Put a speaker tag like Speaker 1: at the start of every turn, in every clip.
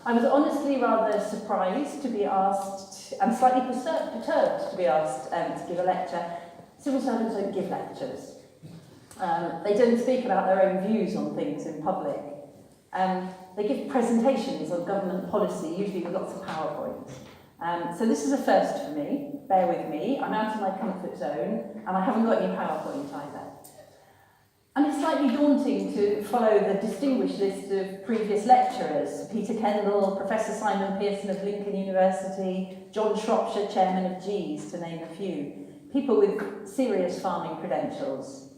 Speaker 1: I was honestly rather surprised to be asked, and slightly perturbed to be asked to give a lecture. Civil servants don't give lectures. They don't speak about their own views on things in public. They give presentations on government policy, usually with lots of PowerPoints. So this is a first for me, bear with me. I'm out of my comfort zone, and I haven't got any PowerPoint either. And it's slightly daunting to follow the distinguished list of previous lecturers: Peter Kendall, Professor Simon Pearson of Lincoln University, John Shropshire, Chairman of GEES, to name a few. People with serious farming credentials.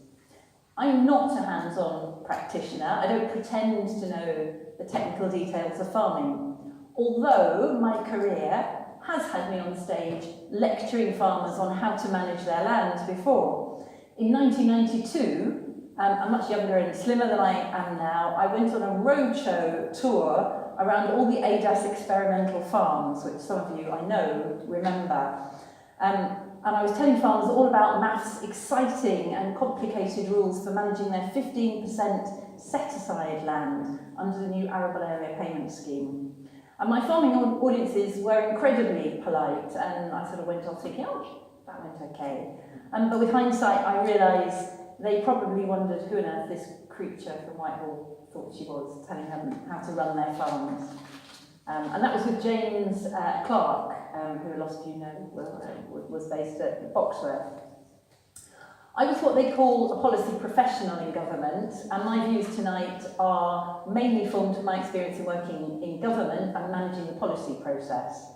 Speaker 1: I'm not a hands-on practitioner. I don't pretend to know the technical details of farming, although my career has had me on stage lecturing farmers on how to manage their land before. In 1992, I'm much younger and slimmer than I am now, I went on a roadshow tour around all the ADAS experimental farms, which some of you I know remember. And I was telling farmers all about MAF's exciting and complicated rules for managing their 15% set-aside land under the new arable area payment scheme. And my farming audiences were incredibly polite, and I sort of went off thinking, oh, that went okay. But with hindsight, I realised they probably wondered who on earth this creature from Whitehall thought she was, telling them how to run their farms. And that was with James Clark, who a lot of you know was based at Boxworth. I was what they call a policy professional in government, and my views tonight are mainly formed from my experience in working in government and managing the policy process.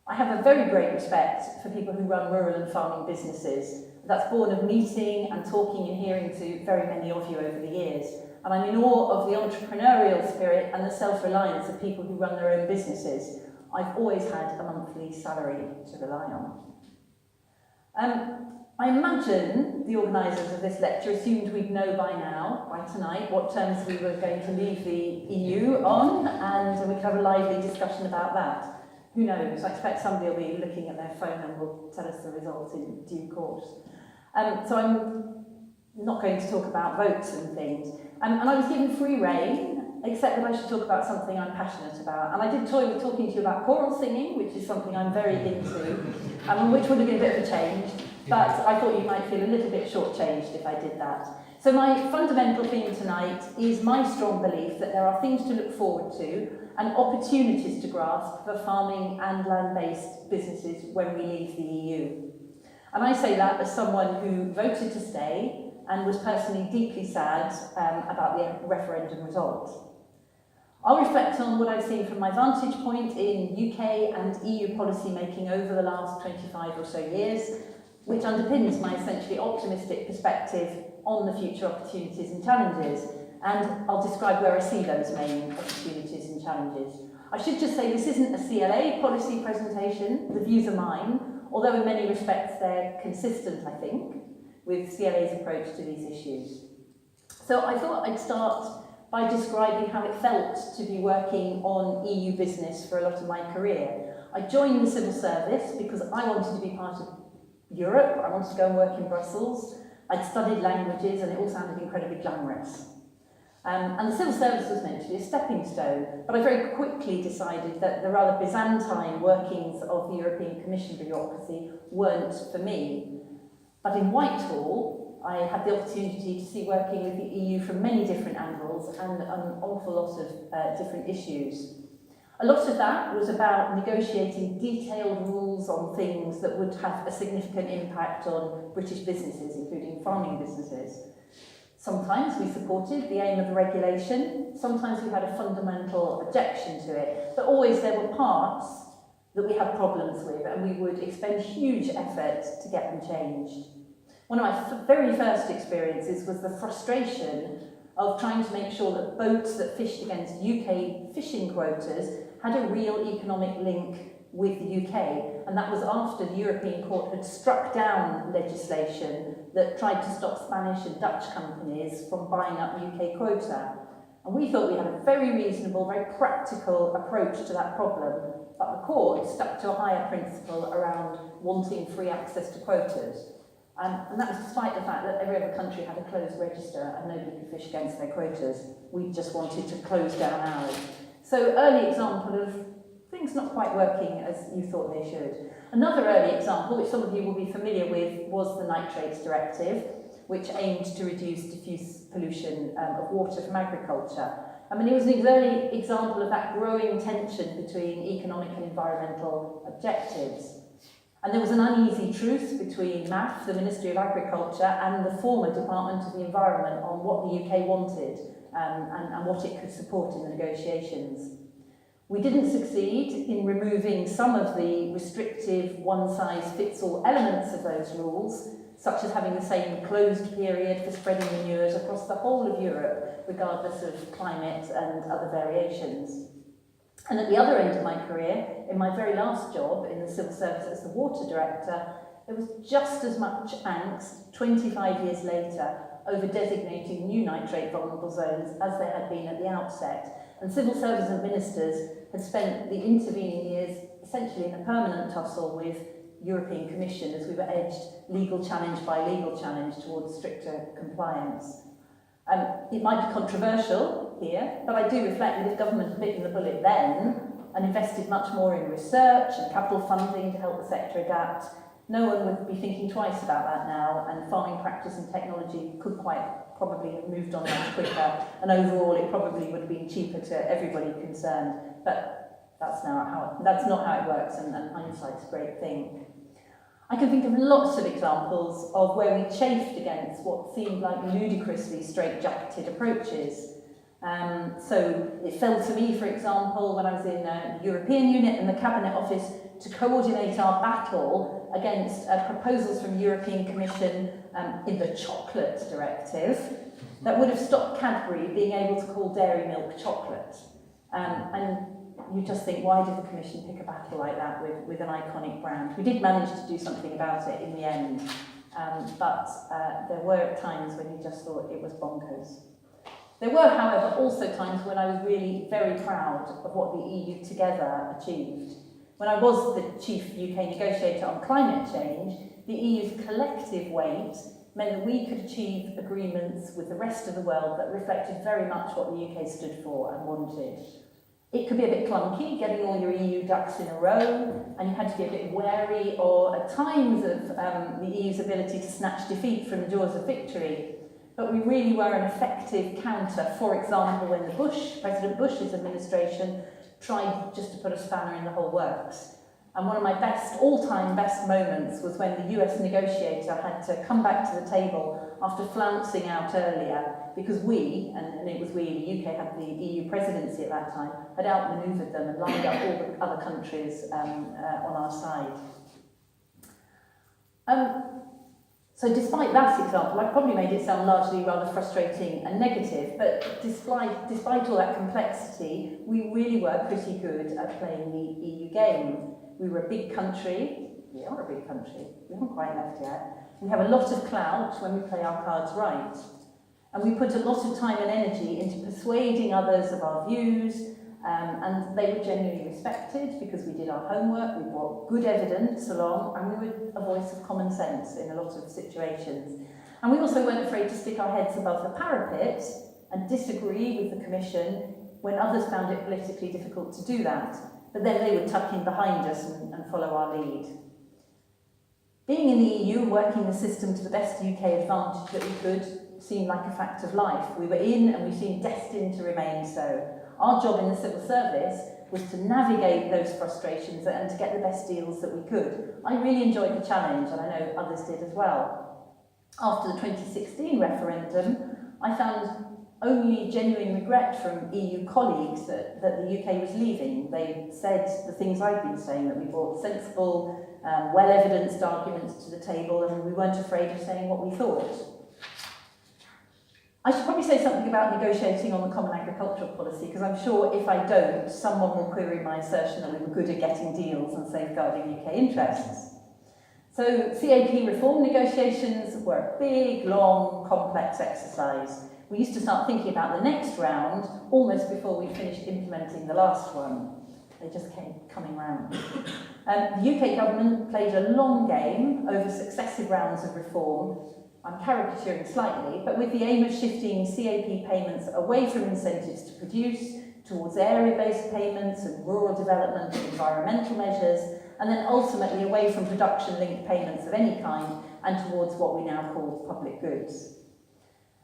Speaker 1: I have a very great respect for people who run rural and farming businesses. That's born of meeting and talking and hearing to very many of you over the years. And I'm in awe of the entrepreneurial spirit and the self-reliance of people who run their own businesses. I've always had a monthly salary to rely on. I imagine the organisers of this lecture assumed we'd know by now, by tonight, what terms we were going to leave the EU on, and we could have a lively discussion about that. Who knows? I expect somebody will be looking at their phone and will tell us the results in due course. So I'm not going to talk about votes and things. And I was given free rein, except that I should talk about something I'm passionate about. And I did toy with talking to you about choral singing, which is something I'm very into, which would have been a bit of a change. But I thought you might feel a little bit shortchanged if I did that. So my fundamental theme tonight is my strong belief that there are things to look forward to and opportunities to grasp for farming and land-based businesses when we leave the EU. And I say that as someone who voted to stay and was personally deeply sad about the referendum result. I'll reflect on what I've seen from my vantage point in UK and EU policy making over the last 25 or so years, which underpins my essentially optimistic perspective on the future opportunities and challenges. And I'll describe where I see those main opportunities and challenges. I should just say this isn't a CLA policy presentation. The views are mine, although in many respects they're consistent, I think, with CLA's approach to these issues. So I thought I'd start by describing how it felt to be working on EU business for a lot of my career. I joined the civil service because I wanted to be part of Europe. I wanted to go and work in Brussels. I'd studied languages and it all sounded incredibly glamorous. And the civil service was meant to be a stepping stone, but I very quickly decided that the rather Byzantine workings of the European Commission bureaucracy weren't for me. But in Whitehall, I had the opportunity to see working with the EU from many different angles and an awful lot of different issues. A lot of that was about negotiating detailed rules on things that would have a significant impact on British businesses, including farming businesses. Sometimes we supported the aim of the regulation, sometimes we had a fundamental objection to it, but always there were parts that we had problems with and we would expend huge effort to get them changed. One of my very first experiences was the frustration of trying to make sure that boats that fished against UK fishing quotas had a real economic link with the UK, and that was after the European Court had struck down legislation that tried to stop Spanish and Dutch companies from buying up UK quota. And we thought we had a very reasonable, very practical approach to that problem, but the court stuck to a higher principle around wanting free access to quotas. And that was despite the fact that every other country had a closed register and nobody could fish against their quotas. We just wanted to close down ours. So early example of things not quite working as you thought they should. Another early example, which some of you will be familiar with, was the Nitrates Directive, which aimed to reduce diffuse pollution of water from agriculture. I mean, it was an early example of that growing tension between economic and environmental objectives. And there was an uneasy truce between MAF, the Ministry of Agriculture, and the former Department of the Environment on what the UK wanted and what it could support in the negotiations. We didn't succeed in removing some of the restrictive one-size-fits-all elements of those rules, such as having the same closed period for spreading manures across the whole of Europe, regardless of climate and other variations. And at the other end of my career, in my very last job in the civil service as the water director, there was just as much angst 25 years later over designating new nitrate vulnerable zones as there had been at the outset. And civil servants and ministers had spent the intervening years essentially in a permanent tussle with European Commission as we were edged legal challenge by legal challenge towards stricter compliance. It might be controversial here, but I do reflect that if government had bitten the bullet then and invested much more in research and capital funding to help the sector adapt, no one would be thinking twice about that now, and farming practice and technology could quite probably have moved on much quicker, and overall it probably would have been cheaper to everybody concerned. But that's not how it works, and hindsight's a great thing. I can think of lots of examples of where we chafed against what seemed like ludicrously straight-jacketed approaches. So it fell to me, for example, when I was in the European unit in the Cabinet Office to coordinate our battle against proposals from European Commission in the Chocolate Directive that would have stopped Cadbury being able to call dairy milk chocolate. And you just think, why did the Commission pick a battle like that with an iconic brand? We did manage to do something about it in the end, but there were times when you just thought it was bonkers. There were, however, also times when I was really very proud of what the EU together achieved. When I was the chief UK negotiator on climate change, the EU's collective weight meant that we could achieve agreements with the rest of the world that reflected very much what the UK stood for and wanted. It could be a bit clunky, getting all your EU ducks in a row, and you had to be a bit wary or at times of the EU's ability to snatch defeat from the jaws of victory. But we really were an effective counter. For example, when President Bush's administration tried just to put a spanner in the whole works. And one of my all-time best moments was when the US negotiator had to come back to the table after flouncing out earlier because we, and it was we, the UK had the EU presidency at that time, had outmaneuvered them and lined up all the other countries on our side. So despite that example, I probably made it sound largely rather frustrating and negative, but despite all that complexity, we really were pretty good at playing the EU game. We were a big country. We are a big country. We haven't quite left yet. We have a lot of clout when we play our cards right. And we put a lot of time and energy into persuading others of our views, and they were genuinely respected because we did our homework, we brought good evidence along, and we were a voice of common sense in a lot of situations. And we also weren't afraid to stick our heads above the parapet and disagree with the Commission when others found it politically difficult to do that. But then they would tuck in behind us and follow our lead. Being in the EU and working the system to the best UK advantage that we could seemed like a fact of life. We were in and we seemed destined to remain so. Our job in the civil service was to navigate those frustrations and to get the best deals that we could. I really enjoyed the challenge, and I know others did as well. After the 2016 referendum, I found only genuine regret from EU colleagues that the UK was leaving. They said the things I've been saying, that we brought sensible, well-evidenced arguments to the table, and we weren't afraid of saying what we thought. I should probably say something about negotiating on the Common Agricultural Policy, because I'm sure if I don't, someone will query my assertion that we were good at getting deals and safeguarding UK interests. So CAP reform negotiations were a big, long, complex exercise. We used to start thinking about the next round almost before we finished implementing the last one. They just kept coming round. The UK government played a long game over successive rounds of reform. I'm caricaturing slightly, but with the aim of shifting CAP payments away from incentives to produce towards area-based payments and rural development and environmental measures, and then ultimately away from production-linked payments of any kind and towards what we now call public goods.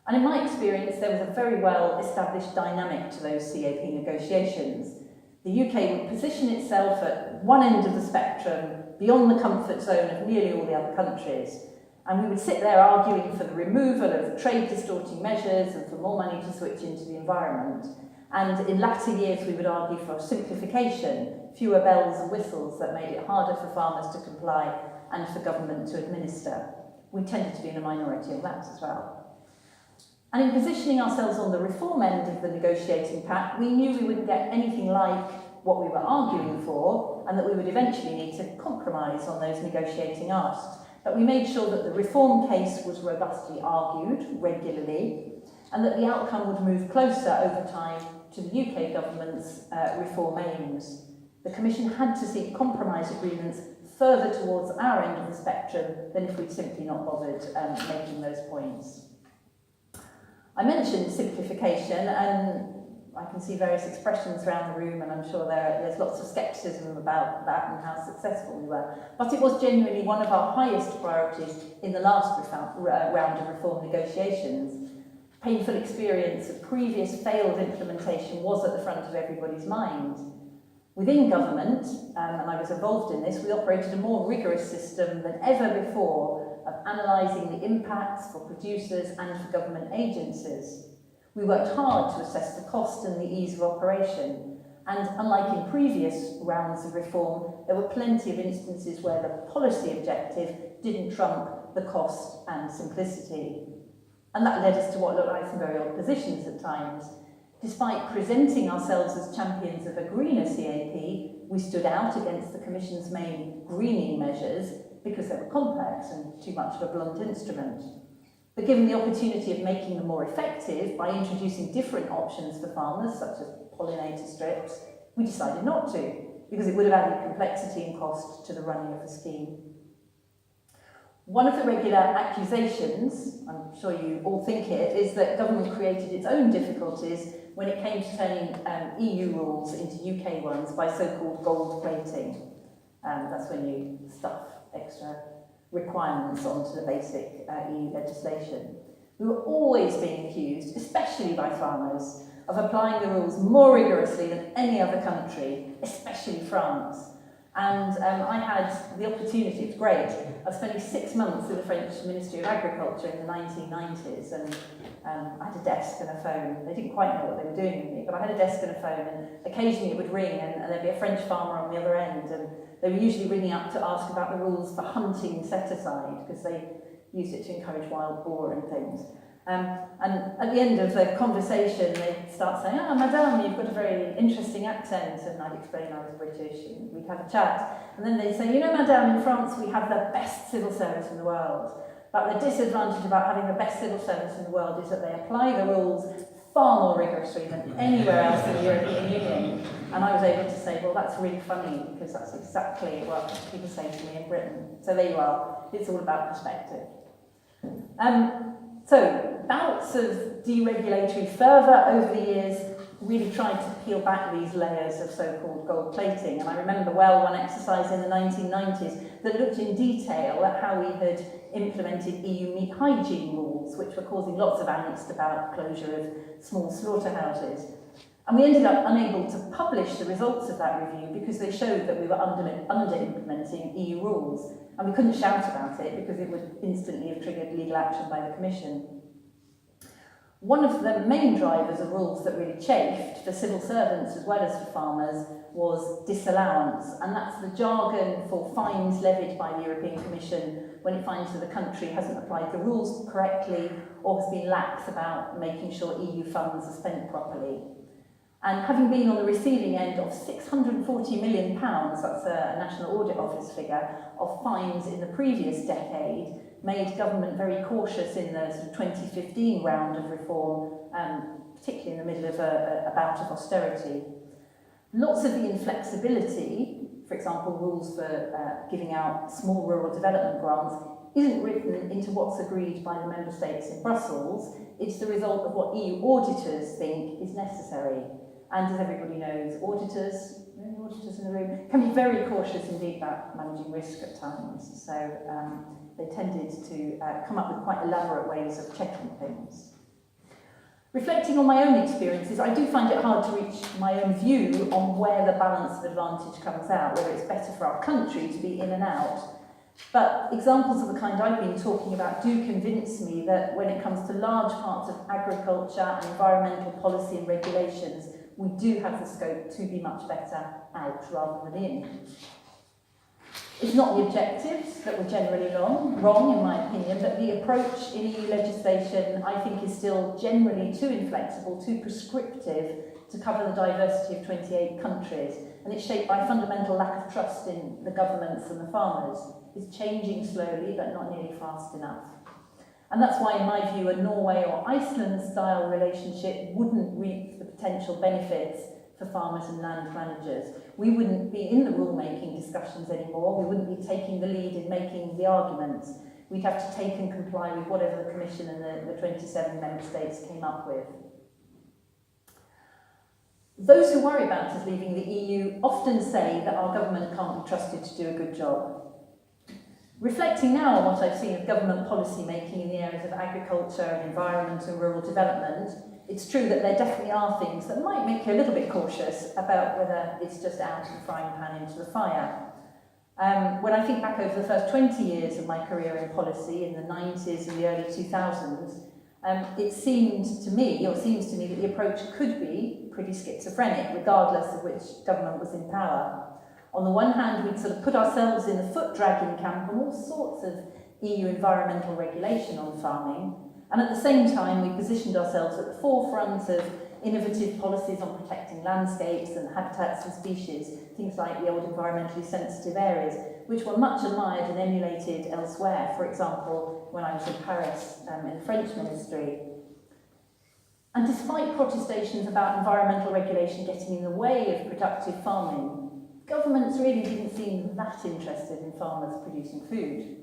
Speaker 1: And in my experience, there was a very well-established dynamic to those CAP negotiations. The UK would position itself at one end of the spectrum, beyond the comfort zone of nearly all the other countries, and we would sit there arguing for the removal of trade-distorting measures and for more money to switch into the environment. And in latter years, we would argue for simplification, fewer bells and whistles that made it harder for farmers to comply and for government to administer. We tended to be in a minority on that as well. And in positioning ourselves on the reform end of the negotiating pack, we knew we wouldn't get anything like what we were arguing for, and that we would eventually need to compromise on those negotiating asks. But we made sure that the reform case was robustly argued regularly, and that the outcome would move closer over time to the UK government's reform aims. The Commission had to seek compromise agreements further towards our end of the spectrum than if we'd simply not bothered making those points. I mentioned simplification, and I can see various expressions around the room, and I'm sure there's lots of scepticism about that and how successful we were. But it was genuinely one of our highest priorities in the last round of reform negotiations. Painful experience of previous failed implementation was at the front of everybody's mind. Within government, and I was involved in this, we operated a more rigorous system than ever before of analysing the impacts for producers and for government agencies. We worked hard to assess the cost and the ease of operation, and unlike in previous rounds of reform, there were plenty of instances where the policy objective didn't trump the cost and simplicity. And that led us to what looked like some very odd positions at times. Despite presenting ourselves as champions of a greener CAP, we stood out against the Commission's main greening measures because they were complex and too much of a blunt instrument. But given the opportunity of making them more effective by introducing different options for farmers, such as pollinator strips, we decided not to, because it would have added complexity and cost to the running of the scheme. One of the regular accusations, I'm sure you all think it, is that government created its own difficulties when it came to turning EU rules into UK ones by so-called gold plating. That's when you stuff extra requirements onto the basic EU legislation. We were always being accused, especially by farmers, of applying the rules more rigorously than any other country, especially France. And I had the opportunity, it's great, of spending 6 months with the French Ministry of Agriculture in the 1990s, and I had a desk and a phone. They didn't quite know what they were doing with me, but I had a desk and a phone, and occasionally it would ring, and there'd be a French farmer on the other end, and they were usually ringing up to ask about the rules for hunting set-aside, because they used it to encourage wild boar and things. And at the end of the conversation, they'd start saying, Madame, you've got a very interesting accent, and I'd explain I was British, and we'd have a chat. And then they'd say, Madame, in France we have the best civil service in the world, but the disadvantage about having the best civil service in the world is that they apply the rules far more rigorously than anywhere else in the European Union. And I was able to say, well, that's really funny, because that's exactly what people say to me in Britain. So there you are. It's all about perspective. So, bouts of deregulatory fervour over the years really tried to peel back these layers of so-called gold plating. And I remember well one exercise in the 1990s that looked in detail at how we had implemented EU meat hygiene rules, which were causing lots of angst about closure of small slaughterhouses. And we ended up unable to publish the results of that review because they showed that we were under-implementing EU rules. And we couldn't shout about it because it would instantly have triggered legal action by the Commission. One of the main drivers of rules that really chafed for civil servants as well as for farmers was disallowance, and that's the jargon for fines levied by the European Commission when it finds that a country hasn't applied the rules correctly or has been lax about making sure EU funds are spent properly. And having been on the receiving end of £640 million, that's a National Audit Office figure, of fines in the previous decade, made government very cautious in the sort of 2015 round of reform, particularly in the middle of a bout of austerity. Lots of the inflexibility, for example, rules for giving out small rural development grants, isn't written into what's agreed by the member states in Brussels. It's the result of what EU auditors think is necessary. And as everybody knows, auditors, many auditors in the room, can be very cautious indeed about managing risk at times. So they tended to come up with quite elaborate ways of checking things. Reflecting on my own experiences, I do find it hard to reach my own view on where the balance of advantage comes out, whether it's better for our country to be in and out. But examples of the kind I've been talking about do convince me that when it comes to large parts of agriculture and environmental policy and regulations, we do have the scope to be much better out rather than in. It's not the objectives that were generally wrong in my opinion, but the approach in EU legislation I think is still generally too inflexible, too prescriptive to cover the diversity of 28 countries, and it's shaped by a fundamental lack of trust in the governments and the farmers. It's changing slowly but not nearly fast enough. And that's why, in my view, a Norway or Iceland-style relationship wouldn't reap the potential benefits for farmers and land managers. We wouldn't be in the rule-making discussions anymore. We wouldn't be taking the lead in making the arguments. We'd have to take and comply with whatever the Commission and the 27 member states came up with. Those who worry about us leaving the EU often say that our government can't be trusted to do a good job. Reflecting now on what I've seen of government policy making in the areas of agriculture and environment and rural development, it's true that there definitely are things that might make you a little bit cautious about whether it's just out of the frying pan into the fire. When I think back over the first 20 years of my career in policy, in the 90s and the early 2000s, it seems to me that the approach could be pretty schizophrenic, regardless of which government was in power. On the one hand, we'd sort of put ourselves in the foot-dragging camp on all sorts of EU environmental regulation on farming, and at the same time, we positioned ourselves at the forefront of innovative policies on protecting landscapes and habitats and species, things like the old environmentally sensitive areas, which were much admired and emulated elsewhere. For example, when I was in Paris in the French ministry. And despite protestations about environmental regulation getting in the way of productive farming, governments really didn't seem that interested in farmers producing food.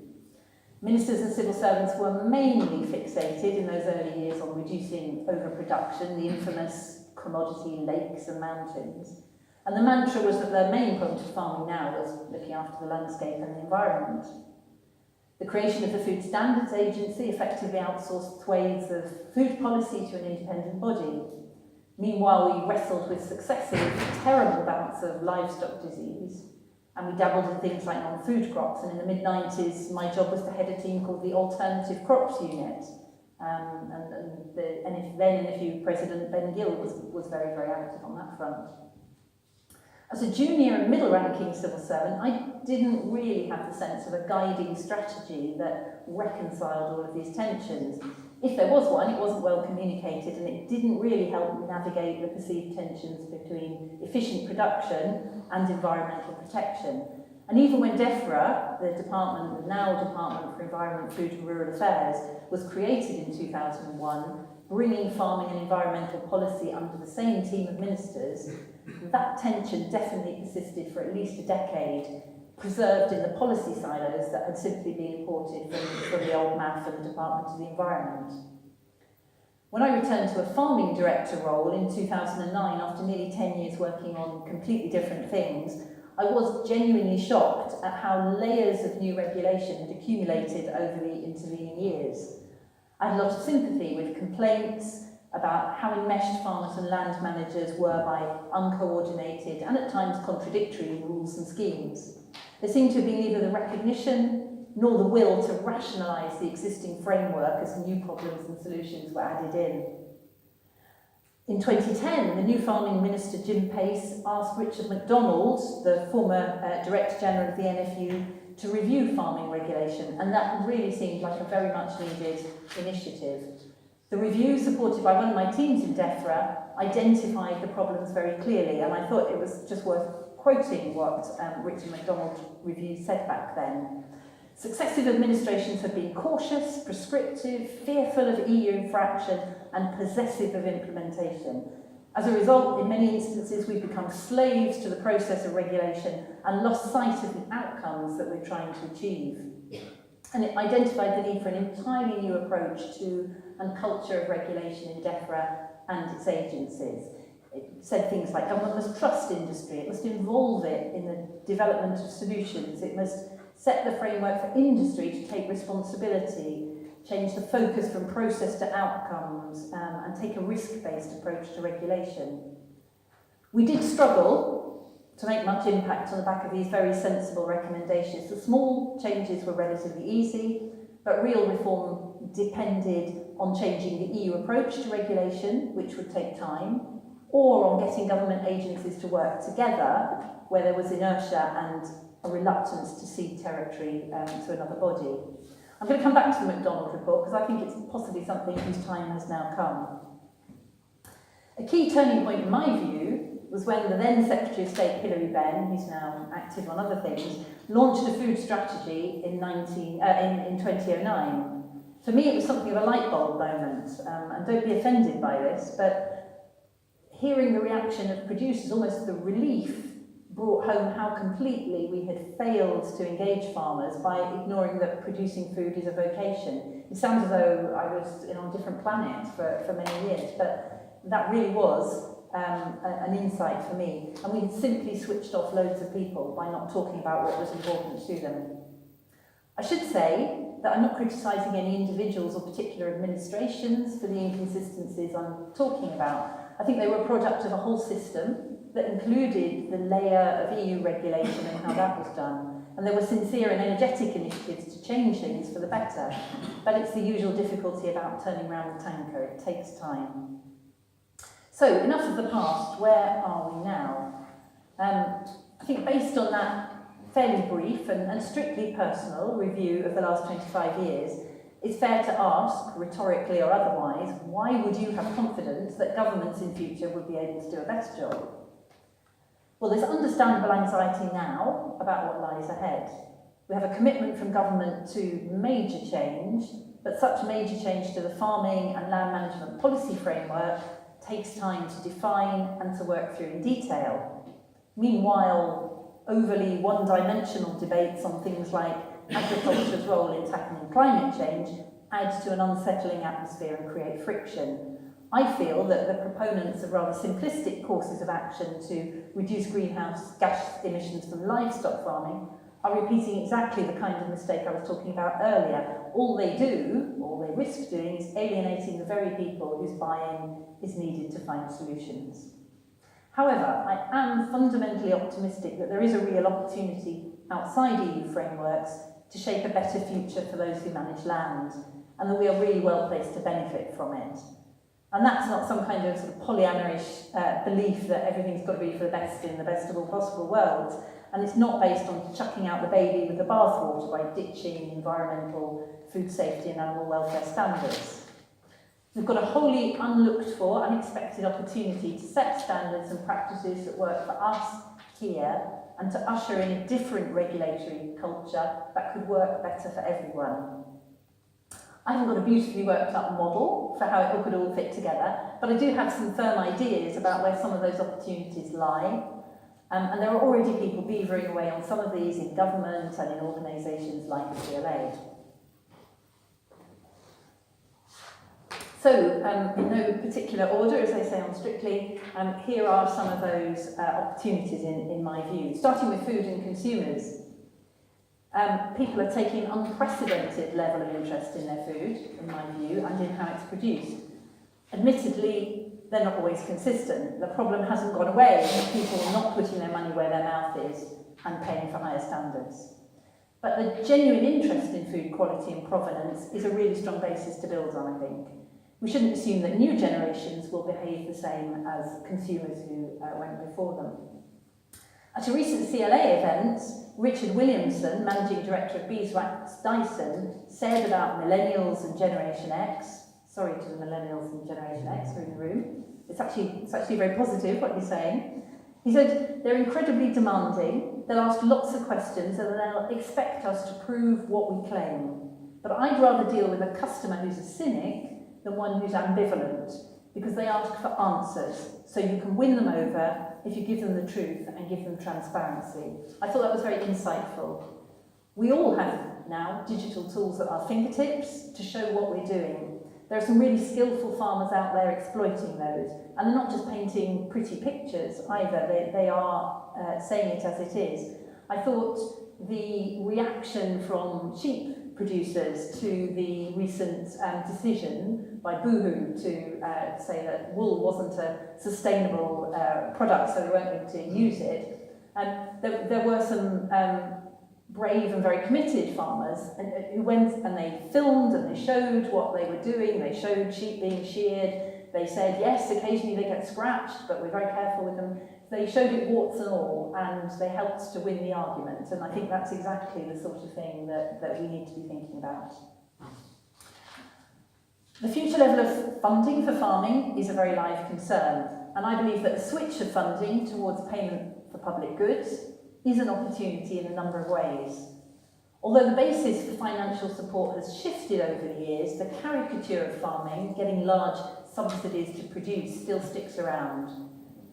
Speaker 1: Ministers and civil servants were mainly fixated in those early years on reducing overproduction, the infamous commodity lakes and mountains. And the mantra was that their main point of farming now was looking after the landscape and the environment. The creation of the Food Standards Agency effectively outsourced swathes of food policy to an independent body. Meanwhile, we wrestled with successive, terrible bouts of livestock disease, and we dabbled in things like non-food crops. And in the mid-90s, my job was to head a team called the Alternative Crops Unit. And the NFU President Ben Gill was very, very active on that front. As a junior and middle-ranking civil servant, I didn't really have the sense of a guiding strategy that reconciled all of these tensions. If there was one, it wasn't well communicated, and it didn't really help me navigate the perceived tensions between efficient production and environmental protection. And even when DEFRA, the now Department for Environment, Food and Rural Affairs, was created in 2001, bringing farming and environmental policy under the same team of ministers, that tension definitely persisted for at least a decade, preserved in the policy silos that had simply been imported from the old MAF and the Department of the Environment. When I returned to a farming director role in 2009, after nearly 10 years working on completely different things, I was genuinely shocked at how layers of new regulation had accumulated over the intervening years. I had a lot of sympathy with complaints about how enmeshed farmers and land managers were by uncoordinated and at times contradictory rules and schemes. There seemed to have been neither the recognition nor the will to rationalise the existing framework as new problems and solutions were added in. In 2010, the new farming minister, Jim Pace, asked Richard MacDonald, the former Director General of the NFU, to review farming regulation, and that really seemed like a very much needed initiative. The review, supported by one of my teams in DEFRA, identified the problems very clearly, and I thought it was just worth quoting what Richard MacDonald's review said back then. Successive administrations have been cautious, prescriptive, fearful of EU infraction, and possessive of implementation. As a result, in many instances, we've become slaves to the process of regulation and lost sight of the outcomes that we're trying to achieve. And it identified the need for an entirely new approach to and culture of regulation in DEFRA and its agencies. It said things like government must trust industry, it must involve it in the development of solutions, it must set the framework for industry to take responsibility, change the focus from process to outcomes, and take a risk-based approach to regulation. We did struggle to make much impact on the back of these very sensible recommendations. The small changes were relatively easy, but real reform depended on changing the EU approach to regulation, which would take time, or on getting government agencies to work together where there was inertia and a reluctance to cede territory to another body. I'm going to come back to the McDonald report because I think it's possibly something whose time has now come. A key turning point in my view was when the then Secretary of State Hilary Benn, who's now active on other things, launched a food strategy in 2009. For me it was something of a light bulb moment, and don't be offended by this, but hearing the reaction of producers, almost the relief, brought home how completely we had failed to engage farmers by ignoring that producing food is a vocation. It sounds as though I was on a different planet for many years, but that really was an insight for me. And we had simply switched off loads of people by not talking about what was important to them. I should say that I'm not criticising any individuals or particular administrations for the inconsistencies I'm talking about. I think they were a product of a whole system that included the layer of EU regulation and how that was done. And there were sincere and energetic initiatives to change things for the better. But it's the usual difficulty about turning around the tanker. It takes time. So, enough of the past. Where are we now? I think based on that fairly brief and strictly personal review of the last 25 years, it's fair to ask, rhetorically or otherwise, why would you have confidence that governments in future would be able to do a better job? Well, there's understandable anxiety now about what lies ahead. We have a commitment from government to major change, but such major change to the farming and land management policy framework takes time to define and to work through in detail. Meanwhile, overly one-dimensional debates on things like agriculture's role in tackling climate change adds to an unsettling atmosphere and create friction. I feel that the proponents of rather simplistic courses of action to reduce greenhouse gas emissions from livestock farming are repeating exactly the kind of mistake I was talking about earlier. All they do, all they risk doing, is alienating the very people whose buy-in is needed to find solutions. However, I am fundamentally optimistic that there is a real opportunity outside EU frameworks to shape a better future for those who manage land, and that we are really well placed to benefit from it. And that's not some kind of sort of Pollyanna-ish belief that everything's got to be for the best in the best of all possible worlds. And it's not based on chucking out the baby with the bathwater by ditching environmental, food safety and animal welfare standards. We've got a wholly unlooked for, unexpected opportunity to set standards and practices that work for us here and to usher in a different regulatory culture that could work better for everyone. I haven't got a beautifully worked up model for how it could all fit together, but I do have some firm ideas about where some of those opportunities lie. And there are already people beavering away on some of these in government and in organisations like the CLA. So, in no particular order, as they say on Strictly, here are some of those opportunities in my view. Starting with food and consumers. People are taking an unprecedented level of interest in their food, in my view, and in how it's produced. Admittedly, they're not always consistent. The problem hasn't gone away if people are not putting their money where their mouth is and paying for higher standards. But the genuine interest in food quality and provenance is a really strong basis to build on, I think. We shouldn't assume that new generations will behave the same as consumers who went before them. At a recent CLA event, Richard Williamson, Managing Director of Beeswax Dyson, said about millennials and Generation X, sorry to the millennials and Generation X who are in the room, it's actually very positive what he's saying. He said, they're incredibly demanding, they'll ask lots of questions and they'll expect us to prove what we claim. But I'd rather deal with a customer who's a cynic than one who's ambivalent, because they ask for answers, so you can win them over if you give them the truth and give them transparency. I thought that was very insightful. We all have now digital tools at our fingertips to show what we're doing. There are some really skillful farmers out there exploiting those, and they're not just painting pretty pictures either, they are saying it as it is. I thought the reaction from sheep producers to the recent decision by Boohoo to say that wool wasn't a sustainable product, so they weren't going to use it. There were some brave and very committed farmers who went and they filmed and they showed what they were doing. They showed sheep being sheared. They said, yes, occasionally they get scratched, but we're very careful with them. They showed it warts and all, and they helped to win the argument. And I think that's exactly the sort of thing that we need to be thinking about. The future level of funding for farming is a very live concern, and I believe that a switch of funding towards payment for public goods is an opportunity in a number of ways. Although the basis for financial support has shifted over the years, the caricature of farming, getting large subsidies to produce, still sticks around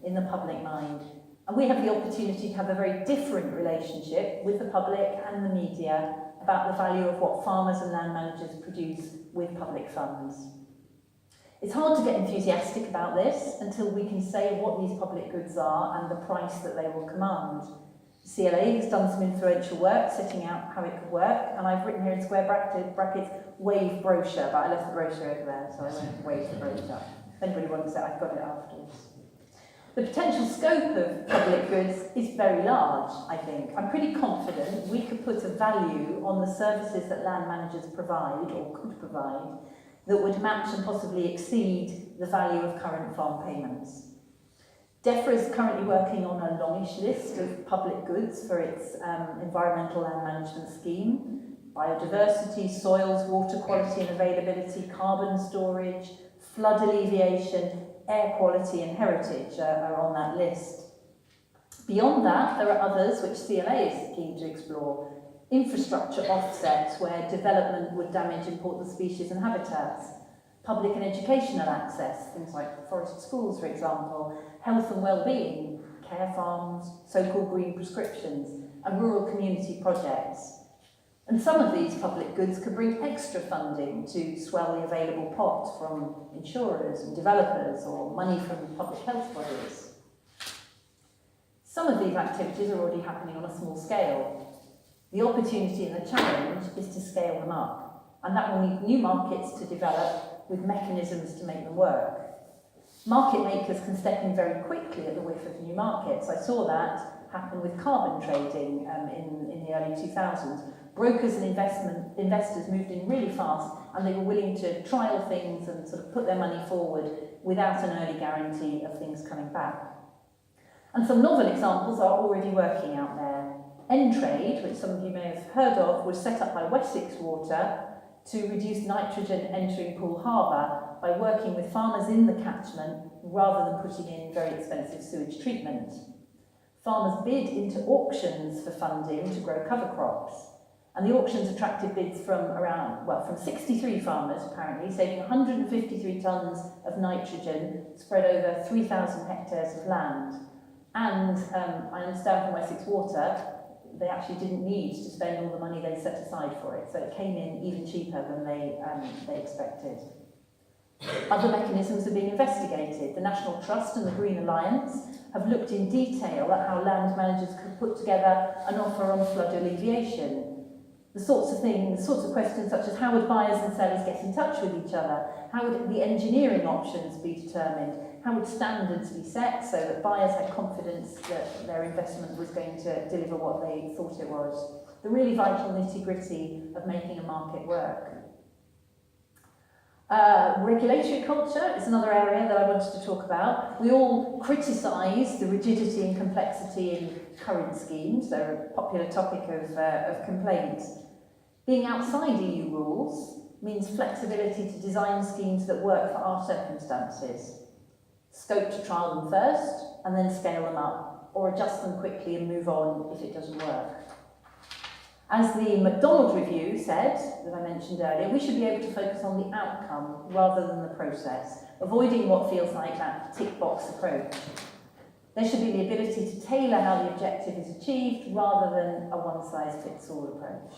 Speaker 1: in the public mind. And we have the opportunity to have a very different relationship with the public and the media about the value of what farmers and land managers produce with public funds. It's hard to get enthusiastic about this until we can say what these public goods are and the price that they will command. CLA has done some influential work setting out how it could work, and I've written here in square brackets, wave brochure, but I left the brochure over there, so I won't wave the brochure. If anybody wants it, I've got it afterwards. The potential scope of public goods is very large, I think. I'm pretty confident we could put a value on the services that land managers provide, or could provide, that would match and possibly exceed the value of current farm payments. DEFRA is currently working on a longish list of public goods for its environmental land management scheme. Biodiversity, soils, water quality and availability, carbon storage, flood alleviation, air quality and heritage are on that list. Beyond that, there are others which CLA is keen to explore. Infrastructure offsets where development would damage important species and habitats. Public and educational access, things like forest schools, for example, health and well-being, care farms, so-called green prescriptions, and rural community projects. And some of these public goods could bring extra funding to swell the available pot from insurers and developers or money from public health bodies. Some of these activities are already happening on a small scale. The opportunity and the challenge is to scale them up, and that will need new markets to develop with mechanisms to make them work. Market makers can step in very quickly at the whiff of new markets. I saw that happen with carbon trading in the early 2000s. Brokers and investors moved in really fast, and they were willing to trial things and sort of put their money forward without an early guarantee of things coming back. And some novel examples are already working out there. Entrade, which some of you may have heard of, was set up by Wessex Water to reduce nitrogen entering Poole Harbour by working with farmers in the catchment rather than putting in very expensive sewage treatment. Farmers bid into auctions for funding to grow cover crops, and the auctions attracted bids from 63 farmers apparently, saving 153 tonnes of nitrogen spread over 3,000 hectares of land. And I understand from Wessex Water, they actually didn't need to spend all the money they set aside for it, so it came in even cheaper than they expected. Other mechanisms are being investigated. The National Trust and the Green Alliance have looked in detail at how land managers could put together an offer on flood alleviation. The sorts of questions such as how would buyers and sellers get in touch with each other? How would the engineering options be determined? How would standards be set so that buyers had confidence that their investment was going to deliver what they thought it was? The really vital nitty-gritty of making a market work. Regulatory culture is another area that I wanted to talk about. We all criticise the rigidity and complexity in current schemes. They're a popular topic of complaint. Being outside EU rules means flexibility to design schemes that work for our circumstances. Scope to trial them first and then scale them up, or adjust them quickly and move on if it doesn't work. As the McDonald Review said, that I mentioned earlier, we should be able to focus on the outcome rather than the process, avoiding what feels like that tick-box approach. There should be the ability to tailor how the objective is achieved rather than a one-size-fits-all approach.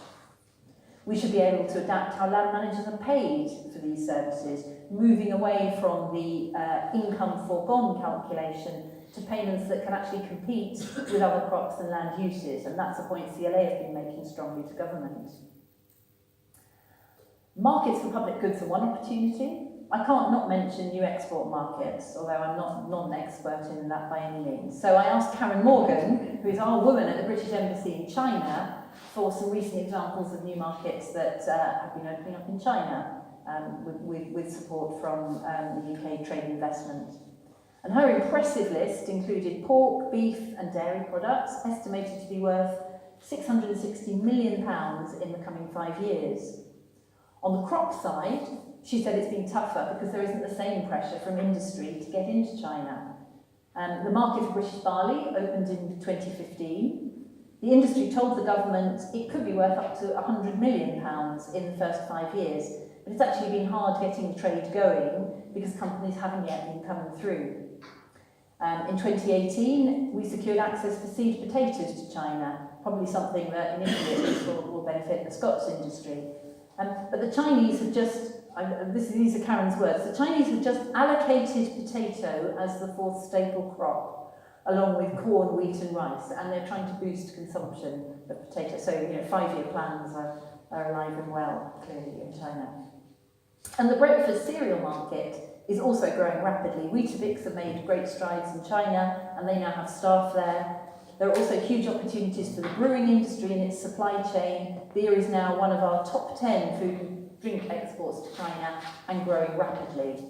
Speaker 1: We should be able to adapt how land managers are paid for these services, moving away from the income foregone calculation to payments that can actually compete with other crops and land uses, and that's a point CLA has been making strongly to government. Markets for public goods are one opportunity. I can't not mention new export markets, although I'm not an expert in that by any means. So I asked Karen Morgan, who is our woman at the British Embassy in China, for some recent examples of new markets that have been opening up in China with support from the UK Trade Investment. And her impressive list included pork, beef and dairy products, estimated to be worth £660 million in the coming 5 years. On the crop side, she said it's been tougher because there isn't the same pressure from industry to get into China. The market for British barley opened in 2015. The industry told the government it could be worth up to £100 million in the first 5 years, but it's actually been hard getting the trade going because companies haven't yet been coming through. In 2018, we secured access for seed potatoes to China, probably something that initially at least will benefit the Scots industry. But the Chinese have just, these are Karen's words, the Chinese have just allocated potato as the fourth staple crop, along with corn, wheat and rice, and they're trying to boost consumption of potato. So, 5-year plans are alive and well, clearly, in China. And the breakfast cereal market is also growing rapidly. Weetabix have made great strides in China, and they now have staff there. There are also huge opportunities for the brewing industry and its supply chain. Beer is now one of our top 10 food and drink exports to China and growing rapidly.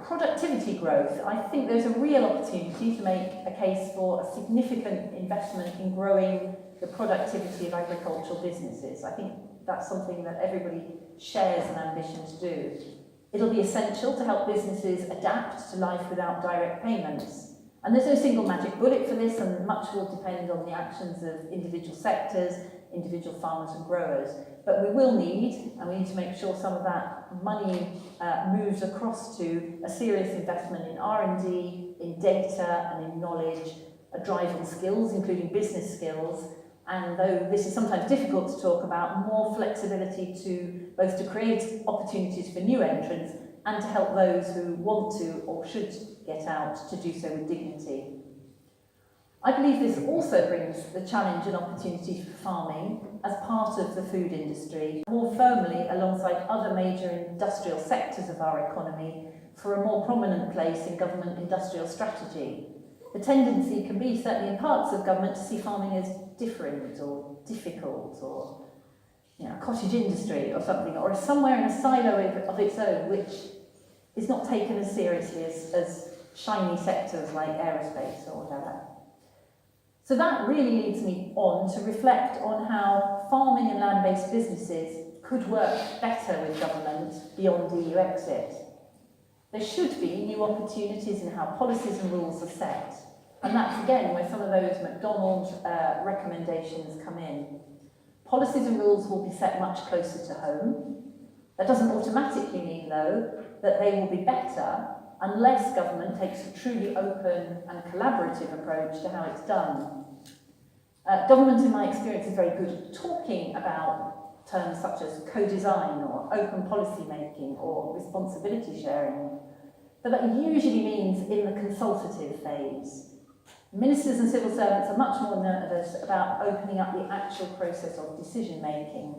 Speaker 1: Productivity growth. I think there's a real opportunity to make a case for a significant investment in growing the productivity of agricultural businesses. I think that's something that everybody shares an ambition to do. It'll be essential to help businesses adapt to life without direct payments. And there's no single magic bullet for this, and much will depend on the actions of individual sectors, individual farmers and growers. But we will need, and we need to make sure some of that money moves across to a serious investment in R&D, in data and in knowledge, a drive on skills, including business skills, and though this is sometimes difficult to talk about, more flexibility to both to create opportunities for new entrants and to help those who want to or should get out to do so with dignity. I believe this also brings the challenge and opportunity for farming as part of the food industry, more firmly alongside other major industrial sectors of our economy, for a more prominent place in government industrial strategy. The tendency can be, certainly in parts of government, to see farming as different or difficult or a cottage industry or something, or somewhere in a silo of its own, which is not taken as seriously as shiny sectors like aerospace or whatever. So that really leads me on to reflect on how farming and land-based businesses could work better with government beyond EU exit. There should be new opportunities in how policies and rules are set, and that's again where some of those McDonald's recommendations come in. Policies and rules will be set much closer to home. That doesn't automatically mean, though, that they will be better unless government takes a truly open and collaborative approach to how it's done. Government, in my experience, is very good at talking about terms such as co-design or open policy making or responsibility sharing, but that usually means in the consultative phase. Ministers and civil servants are much more nervous about opening up the actual process of decision making.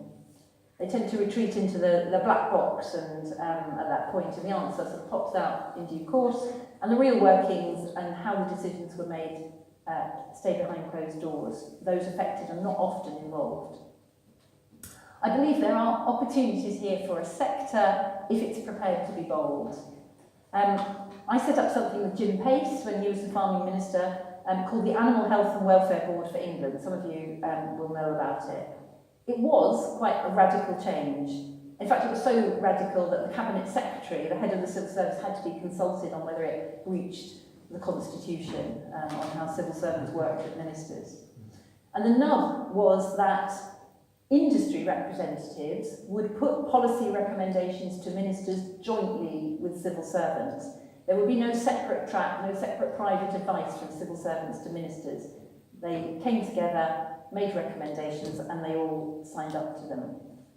Speaker 1: They tend to retreat into the black box, and at that point the answer sort of pops out in due course, and the real workings and how the decisions were made stay behind closed doors. Those affected are not often involved. I believe there are opportunities here for a sector if it's prepared to be bold. I set up something with Jim Pace when he was the farming minister called the Animal Health and Welfare Board for England. Some of you will know about it. It was quite a radical change. In fact, it was so radical that the Cabinet Secretary, the head of the Civil Service, had to be consulted on whether it breached the Constitution, on how civil servants worked with ministers. And the nub was that industry representatives would put policy recommendations to ministers jointly with civil servants. There would be no separate track, no separate private advice from civil servants to ministers. They came together, made recommendations, and they all signed up to them.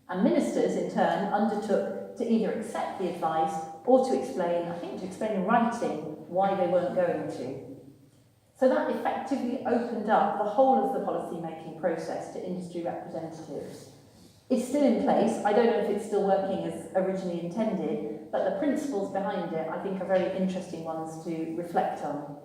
Speaker 1: And ministers, in turn, undertook to either accept the advice or to explain, I think to explain in writing, why they weren't going to. So that effectively opened up the whole of the policy-making process to industry representatives. It's still in place. I don't know if it's still working as originally intended, but the principles behind it, I think, are very interesting ones to reflect on.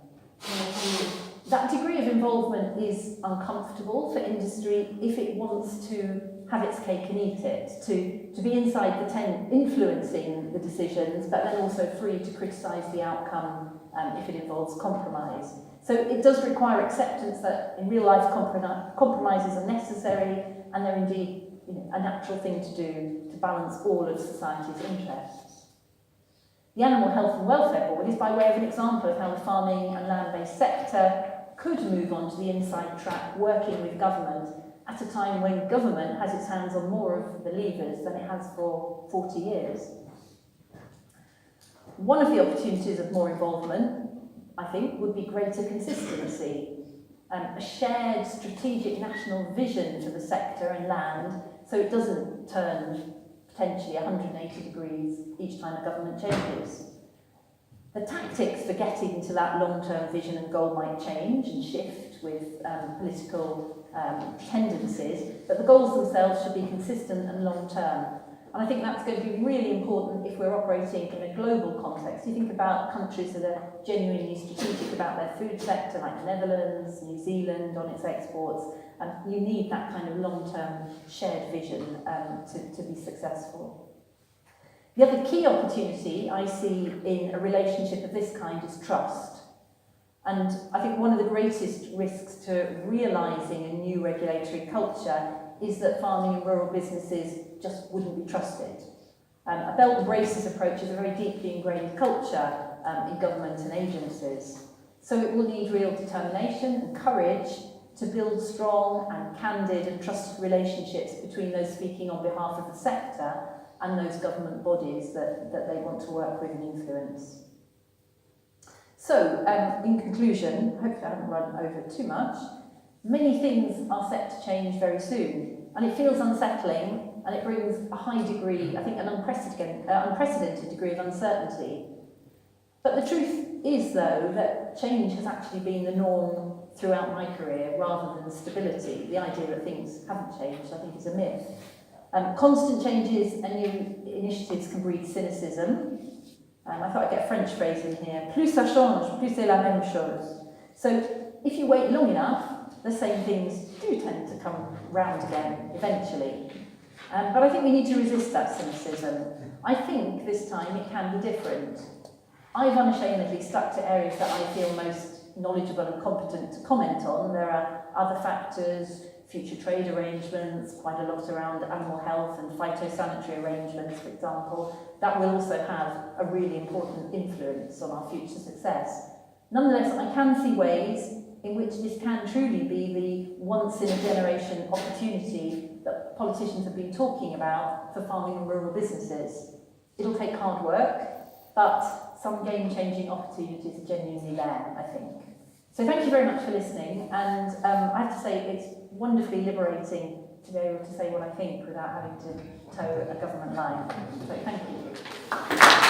Speaker 1: That degree of involvement is uncomfortable for industry if it wants to have its cake and eat it, to be inside the tent influencing the decisions, but then also free to criticise the outcome if it involves compromise. So it does require acceptance that in real life compromises are necessary, and they're indeed a natural thing to do to balance all of society's interests. The Animal Health and Welfare Board is by way of an example of how the farming and land-based sector could move on to the inside track working with government at a time when government has its hands on more of the levers than it has for 40 years. One of the opportunities of more involvement, I think, would be greater consistency, a shared strategic national vision for the sector and land, so it doesn't turn potentially 180 degrees each time a government changes. The tactics for getting to that long-term vision and goal might change and shift with political tendencies, but the goals themselves should be consistent and long-term. And I think that's going to be really important if we're operating in a global context. You think about countries that are genuinely strategic about their food sector, like the Netherlands, New Zealand on its exports, and you need that kind of long-term shared vision to be successful. The other key opportunity I see in a relationship of this kind is trust. And I think one of the greatest risks to realising a new regulatory culture is that farming and rural businesses just wouldn't be trusted. A belt and braces approach is a very deeply ingrained culture in government and agencies. So it will need real determination and courage to build strong and candid and trusted relationships between those speaking on behalf of the sector and those government bodies that they want to work with and influence. So, in conclusion, hopefully I haven't run over too much, many things are set to change very soon, and it feels unsettling, and it brings a high degree, I think an unprecedented degree of uncertainty. But the truth is, though, that change has actually been the norm throughout my career rather than stability. The idea that things haven't changed, I think, is a myth. Constant changes and new initiatives can breed cynicism. I thought I'd get a French phrase in here. Plus ça change, plus c'est la même chose. So if you wait long enough, the same things do tend to come round again eventually. But I think we need to resist that cynicism. I think this time it can be different. I've unashamedly stuck to areas that I feel most knowledgeable and competent to comment on. There are other factors, future trade arrangements, quite a lot around animal health and phytosanitary arrangements, for example, that will also have a really important influence on our future success. Nonetheless, I can see ways in which this can truly be the once-in-a-generation opportunity that politicians have been talking about for farming and rural businesses. It'll take hard work, but some game-changing opportunities are genuinely there, I think. So thank you very much for listening, and I have to say it's wonderfully liberating to be able to say what I think without having to toe a government line. So thank you.